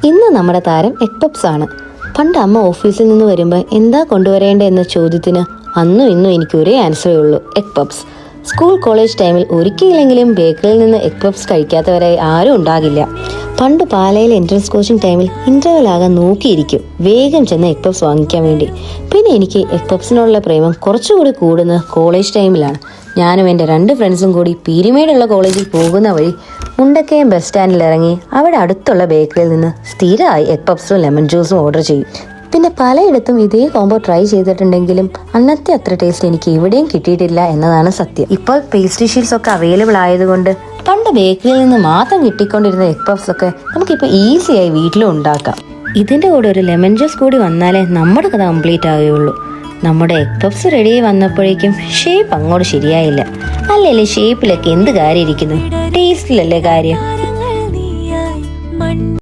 ഇന്ന് നമ്മുടെ താരം എഗ് പപ്സ് ആണ്. പണ്ട് അമ്മ ഓഫീസിൽ നിന്ന് വരുമ്പോൾ എന്താ കൊണ്ടുവരേണ്ടത് എന്ന ചോദ്യത്തിന് അന്നും ഇന്നും എനിക്ക് ഒരേ ആൻസറേ ഉള്ളൂ, എഗ് പപ്സ്. സ്കൂൾ കോളേജ് ടൈമിൽ ഒരിക്കലെങ്കിലും ബേക്കറിയിൽ നിന്ന് എഗ് പപ്സ് കഴിക്കാത്തവരായി ആരും ഉണ്ടാകില്ല. പണ്ട് പാലയിൽ എൻട്രൻസ് കോച്ചിങ് ടൈമിൽ ഇന്റർവെൽ ആകാൻ നോക്കിയിരിക്കും വേഗം ചെന്ന് എഗ് പപ്സ് വാങ്ങിക്കാൻ വേണ്ടി. പിന്നെ എനിക്ക് എഗ് പപ്സിനോടുള്ള പ്രേമം കുറച്ചുകൂടി കൂടുന്നത് കോളേജ് ടൈമിലാണ്. ഞാനും എൻ്റെ 2 ഫ്രണ്ട്സും കൂടി പീരിമേടുള്ള കോളേജിൽ പോകുന്ന വഴി മുണ്ടക്കയം ബസ് സ്റ്റാൻഡിൽ ഇറങ്ങി അവിടെ അടുത്തുള്ള ബേക്കറിയിൽ നിന്ന് സ്ഥിരമായി എഗ് പപ്സും ലെമൺ ജ്യൂസും ഓർഡർ ചെയ്യും. പിന്നെ പലയിടത്തും ഇതേ കോംബോ ട്രൈ ചെയ്തിട്ടുണ്ടെങ്കിലും അന്നത്തെ അത്ര ടേസ്റ്റ് എനിക്ക് എവിടെയും കിട്ടിയിട്ടില്ല എന്നതാണ് സത്യം. ഇപ്പോൾ പേസ്ട്രി ഷീറ്റ്സ് ഒക്കെ അവൈലബിൾ ആയതുകൊണ്ട് പണ്ട് ബേക്കറിയിൽ നിന്ന് മാത്രം കിട്ടിക്കൊണ്ടിരുന്ന എഗ് പപ്സ് ഒക്കെ നമുക്കിപ്പോൾ ഈസിയായി വീട്ടിലും ഉണ്ടാക്കാം. ഇതിൻ്റെ കൂടെ ഒരു ലെമൺ ജ്യൂസ് കൂടി വന്നാലേ നമ്മുടെ കഥ കംപ്ലീറ്റ് ആവുകയുള്ളൂ. നമ്മുടെ എഗ് പപ്സ് റെഡിയായി വന്നപ്പോഴേക്കും ഷേപ്പ് അങ്ങോട്ട് ശരിയായില്ല. അല്ലെങ്കിൽ ഷേപ്പിലൊക്കെ എന്ത് കാര്യം ഇരിക്കുന്നു, ടേസ്റ്റിലല്ലേ കാര്യം.